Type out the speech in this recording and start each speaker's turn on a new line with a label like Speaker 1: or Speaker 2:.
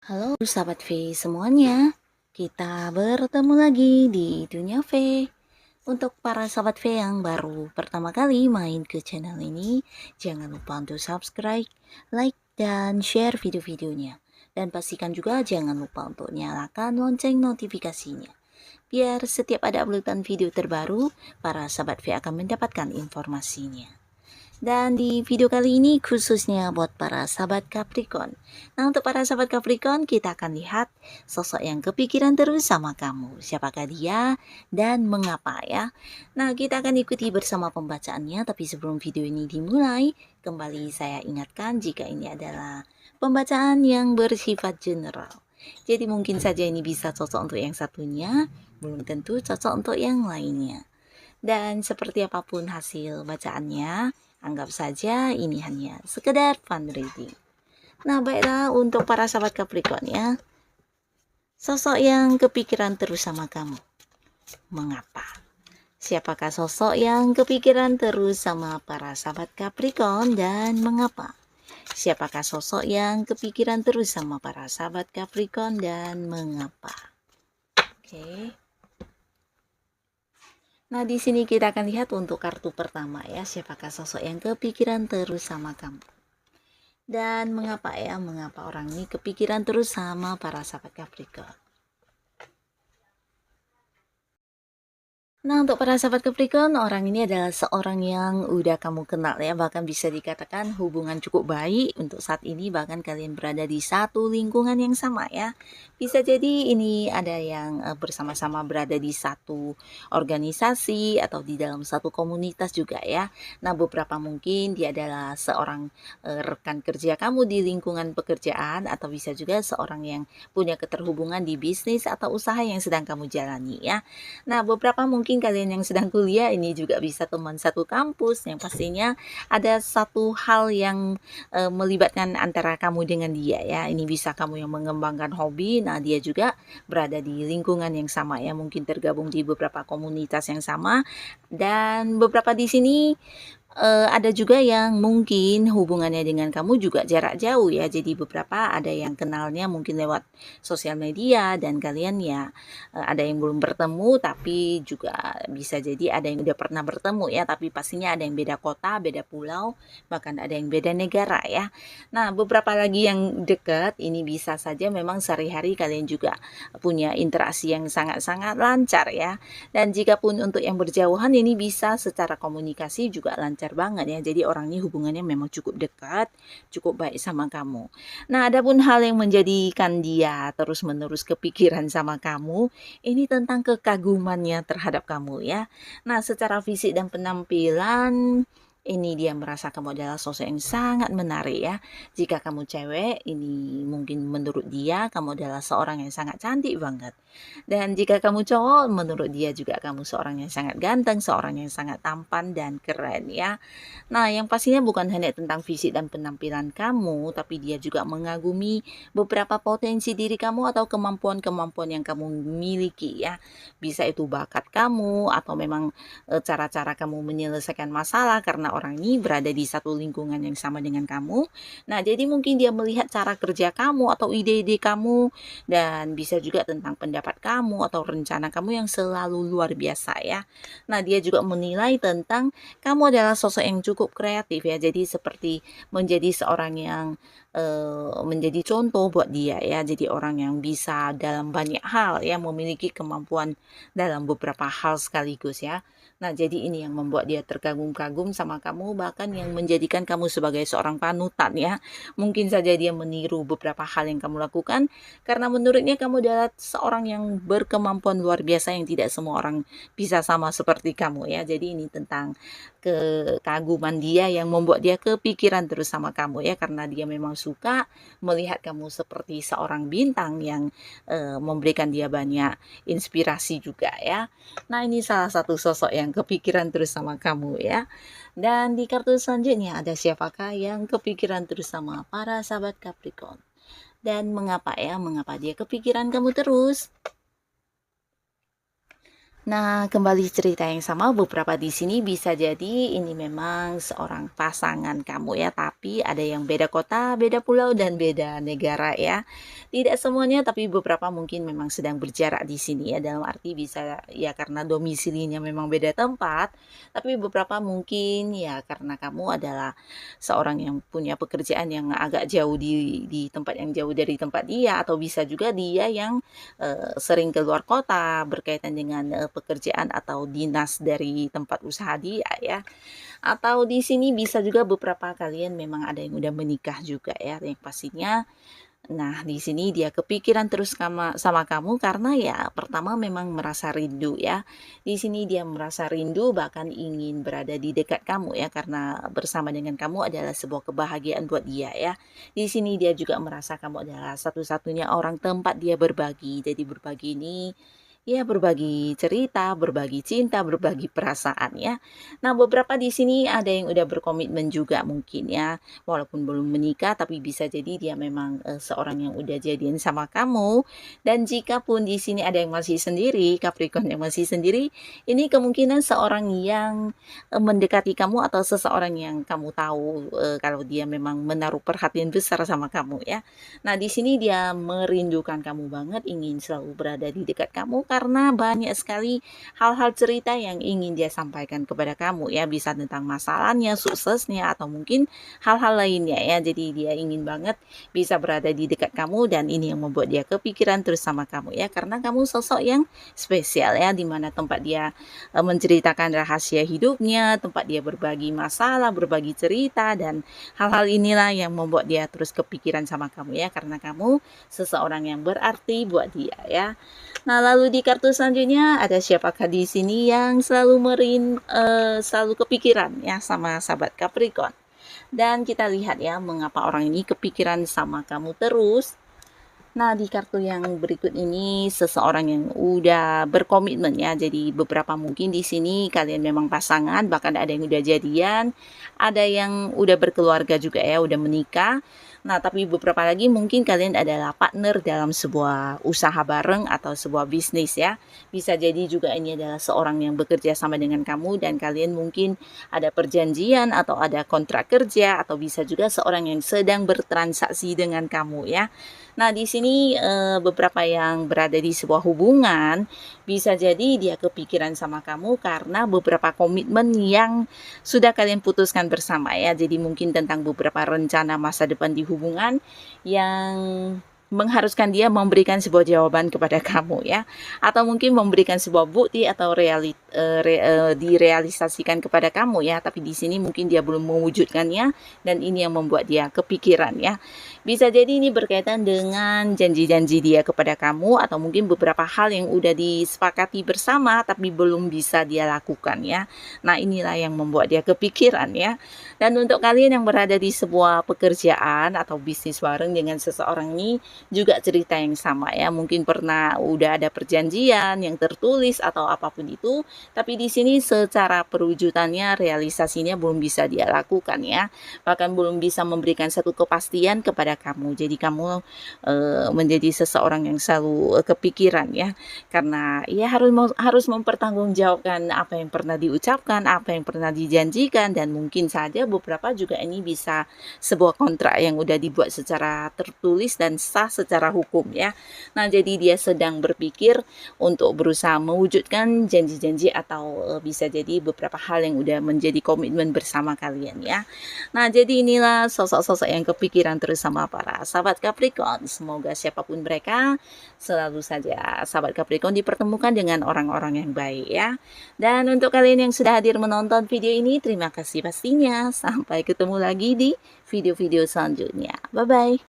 Speaker 1: Halo sahabat V semuanya, kita bertemu lagi di Dunia V. Untuk para sahabat V yang baru pertama kali main ke channel ini, jangan lupa untuk subscribe, like, dan share video-videonya. Dan pastikan juga jangan lupa untuk nyalakan lonceng notifikasinya. Biar setiap ada uploadan video terbaru, para sahabat V akan mendapatkan informasinya. Dan di video kali ini khususnya buat para sahabat Capricorn. Nah, untuk para sahabat Capricorn, kita akan lihat sosok yang kepikiran terus sama kamu. Siapakah dia dan mengapa ya? Nah, kita akan ikuti bersama pembacaannya. Tapi sebelum video ini dimulai, kembali saya ingatkan jika ini adalah pembacaan yang bersifat general. Jadi mungkin saja ini bisa cocok untuk yang satunya, belum tentu cocok untuk yang lainnya. Dan seperti apapun hasil bacaannya, anggap saja ini hanya sekedar fun reading. Nah, baiklah untuk para sahabat Capricorn ya. Sosok yang kepikiran terus sama kamu. Mengapa? Siapakah sosok yang kepikiran terus sama para sahabat Capricorn dan mengapa? Siapakah sosok yang kepikiran terus sama para sahabat Capricorn dan mengapa? Oke. Nah, di sini kita akan lihat untuk kartu pertama ya, siapakah sosok yang kepikiran terus sama kamu. Dan mengapa ya, mengapa orang ini kepikiran terus sama para sahabat Capricorn. Nah, untuk para sahabat Capricorn, orang ini adalah seorang yang udah kamu kenal ya, bahkan bisa dikatakan hubungan cukup baik untuk saat ini, bahkan kalian berada di satu lingkungan yang sama ya. Bisa jadi ini ada yang bersama-sama berada di satu organisasi atau di dalam satu komunitas juga ya. Nah, beberapa mungkin dia adalah seorang rekan kerja kamu di lingkungan pekerjaan, atau bisa juga seorang yang punya keterhubungan di bisnis atau usaha yang sedang kamu jalani ya. Nah, beberapa mungkin kalian yang sedang kuliah ini juga bisa teman satu kampus, yang pastinya ada satu hal yang melibatkan antara kamu dengan dia ya. Ini bisa kamu yang mengembangkan hobi, nah dia juga berada di lingkungan yang sama ya, mungkin tergabung di beberapa komunitas yang sama. Dan beberapa di sini ada juga yang mungkin hubungannya dengan kamu juga jarak jauh ya. Jadi beberapa ada yang kenalnya mungkin lewat sosial media dan kalian ya ada yang belum bertemu, tapi juga bisa jadi ada yang udah pernah bertemu ya, tapi pastinya ada yang beda kota, beda pulau, bahkan ada yang beda negara ya. Nah, beberapa lagi yang dekat ini bisa saja memang sehari-hari kalian juga punya interaksi yang sangat-sangat lancar ya. Dan jika pun untuk yang berjauhan ini bisa secara komunikasi juga lancar banget ya. Jadi orang ini hubungannya memang cukup dekat, cukup baik sama kamu. Nah, adapun hal yang menjadikan dia terus-menerus kepikiran sama kamu, ini tentang kekagumannya terhadap kamu ya. Nah, secara fisik dan penampilan ini dia merasa kamu adalah sosok yang sangat menarik ya. Jika kamu cewek, ini mungkin menurut dia kamu adalah seorang yang sangat cantik banget. Dan jika kamu cowok, menurut dia juga kamu seorang yang sangat ganteng, seorang yang sangat tampan dan keren ya. Nah, yang pastinya bukan hanya tentang fisik dan penampilan kamu, tapi dia juga mengagumi beberapa potensi diri kamu atau kemampuan-kemampuan yang kamu miliki ya. Bisa itu bakat kamu atau memang cara-cara kamu menyelesaikan masalah, karena orang ini berada di satu lingkungan yang sama dengan kamu. Nah, jadi mungkin dia melihat cara kerja kamu atau ide-ide kamu, dan bisa juga tentang pendapat kamu atau rencana kamu yang selalu luar biasa ya. Nah, dia juga menilai tentang kamu adalah sosok yang cukup kreatif ya. Jadi seperti menjadi seorang yang menjadi contoh buat dia ya. Jadi orang yang bisa dalam banyak hal ya, memiliki kemampuan dalam beberapa hal sekaligus ya. Nah, jadi ini yang membuat dia terkagum-kagum sama kamu, bahkan yang menjadikan kamu sebagai seorang panutan ya. Mungkin saja dia meniru beberapa hal yang kamu lakukan, karena menurutnya kamu adalah seorang yang berkemampuan luar biasa yang tidak semua orang bisa sama seperti kamu ya. Jadi ini tentang kekaguman dia yang membuat dia kepikiran terus sama kamu ya, karena dia memang suka melihat kamu seperti seorang bintang yang memberikan dia banyak inspirasi juga ya. Nah, ini salah satu sosok yang kepikiran terus sama kamu ya. Dan di kartu selanjutnya ada siapakah yang kepikiran terus sama para sahabat Capricorn. Dan mengapa ya, mengapa dia kepikiran kamu terus? Nah, kembali cerita yang sama, beberapa di sini bisa jadi ini memang seorang pasangan kamu ya, tapi ada yang beda kota, beda pulau, dan beda negara ya. Tidak semuanya, tapi beberapa mungkin memang sedang berjarak di sini ya, dalam arti bisa ya karena domisilinya memang beda tempat, tapi beberapa mungkin ya karena kamu adalah seorang yang punya pekerjaan yang agak jauh di tempat yang jauh dari tempat dia, atau bisa juga dia yang sering keluar kota berkaitan dengan, pekerjaan atau dinas dari tempat usaha dia ya. Atau di sini bisa juga beberapa kalian memang ada yang udah menikah juga ya, yang pastinya nah di sini dia kepikiran terus sama kamu karena ya pertama memang merasa rindu ya. Di sini dia merasa rindu bahkan ingin berada di dekat kamu ya karena bersama dengan kamu adalah sebuah kebahagiaan buat dia ya. Di sini dia juga merasa kamu adalah satu-satunya orang tempat dia berbagi. Jadi berbagi ini ya berbagi cerita, berbagi cinta, berbagi perasaan ya. Nah, beberapa di sini ada yang udah berkomitmen juga mungkin ya, walaupun belum menikah tapi bisa jadi dia memang, seorang yang udah jadian sama kamu. Dan jika pun di sini ada yang masih sendiri, Capricorn yang masih sendiri, ini kemungkinan seorang yang, mendekati kamu atau seseorang yang kamu tahu, kalau dia memang menaruh perhatian besar sama kamu ya. Nah, di sini dia merindukan kamu banget, ingin selalu berada di dekat kamu karena banyak sekali hal-hal cerita yang ingin dia sampaikan kepada kamu ya, bisa tentang masalahnya, suksesnya, atau mungkin hal-hal lainnya ya. Jadi dia ingin banget bisa berada di dekat kamu dan ini yang membuat dia kepikiran terus sama kamu ya, karena kamu sosok yang spesial ya, di mana tempat dia menceritakan rahasia hidupnya, tempat dia berbagi masalah, berbagi cerita, dan hal-hal inilah yang membuat dia terus kepikiran sama kamu ya, karena kamu seseorang yang berarti buat dia ya. Nah, lalu di kartu selanjutnya ada siapakah di sini yang selalu kepikiran ya sama sahabat Capricorn. Dan kita lihat ya mengapa orang ini kepikiran sama kamu terus. Nah, di kartu yang berikut ini seseorang yang udah berkomitmen ya. Jadi beberapa mungkin di sini kalian memang pasangan, bahkan ada yang udah jadian, ada yang udah berkeluarga juga ya, udah menikah. Nah, tapi beberapa lagi mungkin kalian adalah partner dalam sebuah usaha bareng atau sebuah bisnis ya. Bisa jadi juga ini adalah seorang yang bekerja sama dengan kamu dan kalian mungkin ada perjanjian atau ada kontrak kerja, atau bisa juga seorang yang sedang bertransaksi dengan kamu ya. Nah, di sini beberapa yang berada di sebuah hubungan bisa jadi dia kepikiran sama kamu karena beberapa komitmen yang sudah kalian putuskan bersama ya. Jadi mungkin tentang beberapa rencana masa depan di hubungan yang mengharuskan dia memberikan sebuah jawaban kepada kamu ya, atau mungkin memberikan sebuah bukti atau direalisasikan kepada kamu ya, tapi di sini mungkin dia belum mewujudkannya dan ini yang membuat dia kepikiran ya. Bisa jadi ini berkaitan dengan janji-janji dia kepada kamu atau mungkin beberapa hal yang udah disepakati bersama tapi belum bisa dia lakukan ya. Nah, inilah yang membuat dia kepikiran ya. Dan untuk kalian yang berada di sebuah pekerjaan atau bisnis bareng dengan seseorang ini juga cerita yang sama ya. Mungkin pernah udah ada perjanjian yang tertulis atau apapun itu, tapi di sini secara perwujudannya realisasinya belum bisa dia lakukan ya. Bahkan belum bisa memberikan satu kepastian kepada kamu. Jadi kamu menjadi seseorang yang selalu kepikiran ya. Karena ya harus mempertanggungjawabkan apa yang pernah diucapkan, apa yang pernah dijanjikan, dan mungkin saja beberapa juga ini bisa sebuah kontrak yang udah dibuat secara tertulis dan sah secara hukum ya. Nah, jadi dia sedang berpikir untuk berusaha mewujudkan janji-janji atau bisa jadi beberapa hal yang udah menjadi komitmen bersama kalian ya. Nah, jadi inilah sosok-sosok yang kepikiran terus sama para sahabat Capricorn. Semoga siapapun mereka selalu saja sahabat Capricorn dipertemukan dengan orang-orang yang baik ya. Dan untuk kalian yang sudah hadir menonton video ini, terima kasih pastinya. Sampai ketemu lagi di video-video selanjutnya. Bye-bye.